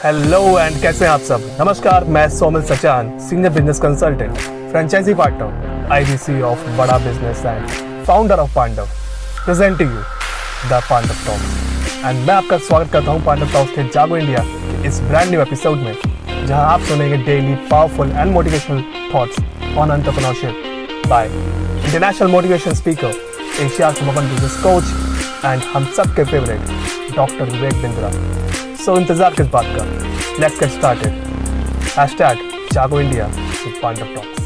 Hello and कैसे हैं आप सब। नमस्कार, मैं Somil Sachan, senior business consultant, franchisee partner, IBC of Bada business and founder of Pandav, presenting you the Pandav talks. And मैं आपका स्वागत करता हूं पांडव टॉक्स के जागो इंडिया के इस ब्रांड न्यू एपिसोड में, जहां आप सुनेंगे daily powerful and motivational thoughts on entrepreneurship bye international motivation speaker, Asia's number 1 business coach and हम सब के फेवरेट डॉक्टर विवेक बिंद्रा। सो इंतजार किस बात का, लेट्स गेट स्टार्टेड। #जागो इंडिया विद पांडव टॉक्स।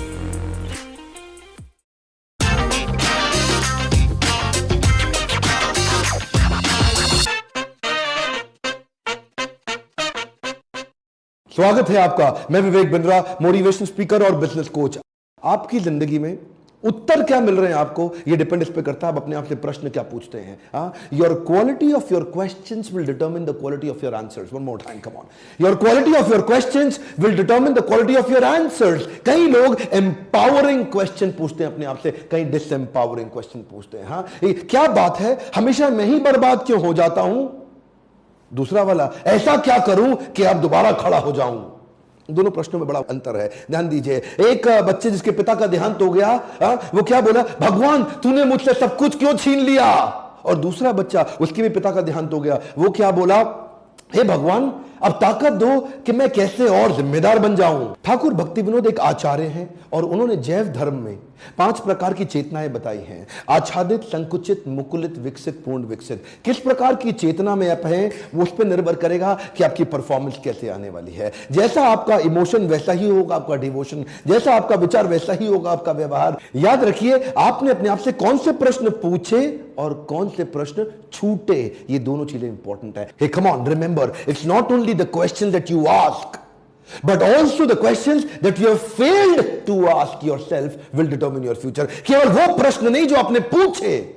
स्वागत है आपका। मैं विवेक बिंद्रा, मोटिवेशन स्पीकर और बिजनेस कोच। आपकी जिंदगी में उत्तर क्या मिल रहे हैं आपको, यह डिपेंड इस पे करता है आप अपने आप से प्रश्न क्या पूछते हैं। Your quality of your questions will determine the quality of your answers. One more time, come on. Your quality of your questions will determine the quality of your answers. कई लोग एम्पावरिंग क्वेश्चन पूछते हैं अपने आप से, कई disempowering question पूछते हैं। क्या बात है, हमेशा मैं ही बर्बाद क्यों हो जाता हूं? दूसरा वाला, ऐसा क्या करूं कि अब दोबारा खड़ा हो जाऊं? दोनों प्रश्नों में बड़ा अंतर है, ध्यान दीजिए। एक बच्चे जिसके पिता का देहांत हो गया, वो क्या बोला? भगवान, तूने मुझसे सब कुछ क्यों छीन लिया? और दूसरा बच्चा, उसके भी पिता का देहांत हो गया, वो क्या बोला? हे भगवान, अब ताकत दो कि मैं कैसे और जिम्मेदार बन जाऊं। ठाकुर भक्ति विनोद एक आचार्य हैं और उन्होंने जैव धर्म में 5 प्रकार की चेतनाएं बताई हैं। आच्छादित, संकुचित, मुकुलित, विकसित, पूर्ण विकसित। किस प्रकार की चेतना में आप हैं, वो उस पर निर्भर करेगा कि आपकी परफॉर्मेंस कैसे आने वाली है। जैसा आपका इमोशन वैसा ही होगा आपका डिवोशन, जैसा आपका विचार वैसा ही होगा आपका व्यवहार। याद रखिए, आपने अपने आप से कौन से प्रश्न पूछे और कौन से प्रश्न छूटे, ये दोनों चीजें इंपॉर्टेंट है। Hey come on, remember, it's not only the question that you ask, but also the questions that you have failed to ask yourself will determine your future. केवल वो प्रश्न नहीं जो आपने पूछे,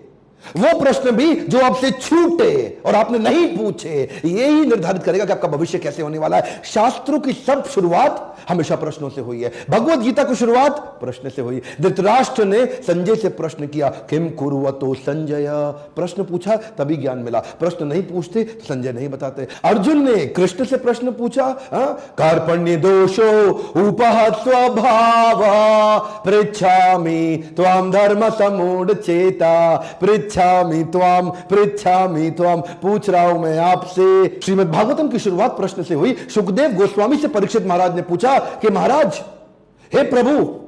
वो प्रश्न भी जो आपसे छूटे और आपने नहीं पूछे, यही निर्धारित करेगा कि आपका भविष्य कैसे होने वाला है। शास्त्रों की सब शुरुआत हमेशा प्रश्नों से हुई है। भगवत गीता की शुरुआत प्रश्न से हुई। धृतराष्ट्र ने संजय से प्रश्न किया, किम कुर्वतो संजय। प्रश्न पूछा तभी ज्ञान मिला, प्रश्न नहीं पूछते तो संजय नहीं बताते। अर्जुन ने कृष्ण से प्रश्न पूछा, कार्पण्य दोषो उपहत स्वभाव पृच्छामि त्वाम धर्म समूढ़ चेता पृच्छामि त्वाम। पूछ रहा हूं मैं आपसे। श्रीमद् भागवतम की शुरुआत प्रश्न से हुई। सुखदेव गोस्वामी से परीक्षित महाराज ने पूछा कि महाराज, हे प्रभु,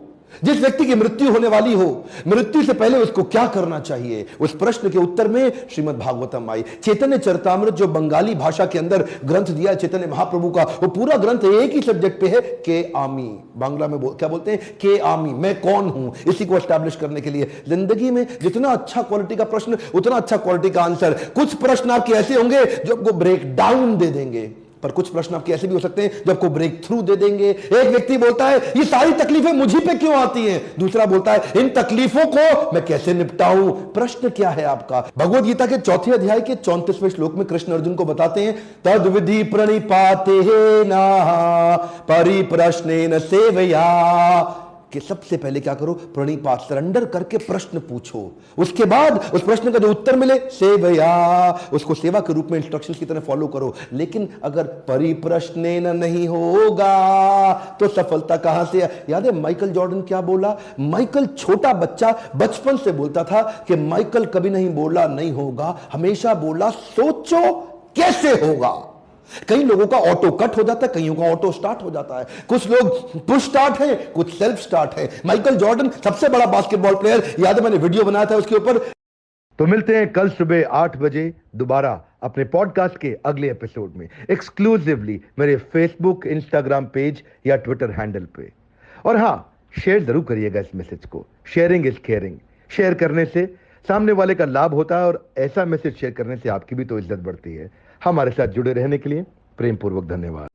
जिस व्यक्ति की मृत्यु होने वाली हो, मृत्यु से पहले उसको क्या करना चाहिए? उस प्रश्न के उत्तर में श्रीमद् भागवतम आई। चैतन्य चरितामृत जो बंगाली भाषा के अंदर ग्रंथ दिया चैतन्य महाप्रभु का, वो पूरा ग्रंथ एक ही सब्जेक्ट पे है, के आमी। बांग्ला में क्या बोलते हैं? के आमी, मैं कौन हूं, इसी को एस्टैब्लिश करने के लिए। जिंदगी में जितना अच्छा क्वालिटी का प्रश्न, उतना अच्छा क्वालिटी का आंसर। कुछ प्रश्न आपके ऐसे होंगे जो आपको ब्रेक डाउन दे देंगे, पर कुछ प्रश्न आपके ऐसे भी हो सकते हैं जो आपको ब्रेक थ्रू दे देंगे। एक व्यक्ति बोलता है, ये सारी तकलीफें मुझी पे क्यों आती हैं? दूसरा बोलता है, इन तकलीफों को मैं कैसे निपटाऊं? प्रश्न क्या है आपका? भगवत गीता के 4थे अध्याय के 34वें श्लोक में कृष्ण अर्जुन को बताते हैं, तद विधि प्रणिपाते ना परिप्रश्नेन सेवया, कि सबसे पहले क्या करो? प्रणिपात, सरेंडर करके प्रश्न पूछो। उसके बाद उस प्रश्न का जो उत्तर मिले, सेवया, उसको सेवा के रूप में इंस्ट्रक्शंस की तरह फॉलो करो। लेकिन अगर परिप्रश्नेन नहीं होगा तो सफलता कहां से? याद है माइकल जॉर्डन क्या बोला? माइकल छोटा बच्चा बचपन से बोलता था कि माइकल कभी नहीं बोला नहीं होगा, हमेशा बोला सोचो कैसे होगा। कई लोगों का ऑटो कट हो जाता है, कईयों का ऑटो स्टार्ट हो जाता है। कुछ लोग पुश स्टार्ट है, कुछ सेल्फ स्टार्ट है। माइकल जॉर्डन सबसे बड़ा बास्केटबॉल प्लेयर, याद है मैंने वीडियो बनाया था उसके ऊपर। तो मिलते हैं कल सुबह 8 बजे दोबारा अपने पॉडकास्ट के अगले एपिसोड में, एक्सक्लूसिवली मेरे फेसबुक, इंस्टाग्राम पेज या ट्विटर हैंडल पे। और हां, शेयर जरूर करिएगा इस मैसेज को। Sharing is caring. शेयर करने से सामने वाले का लाभ होता है और ऐसा मैसेज शेयर करने से आपकी भी तो इज्जत बढ़ती है। हमारे साथ जुड़े रहने के लिए प्रेम पूर्वक धन्यवाद।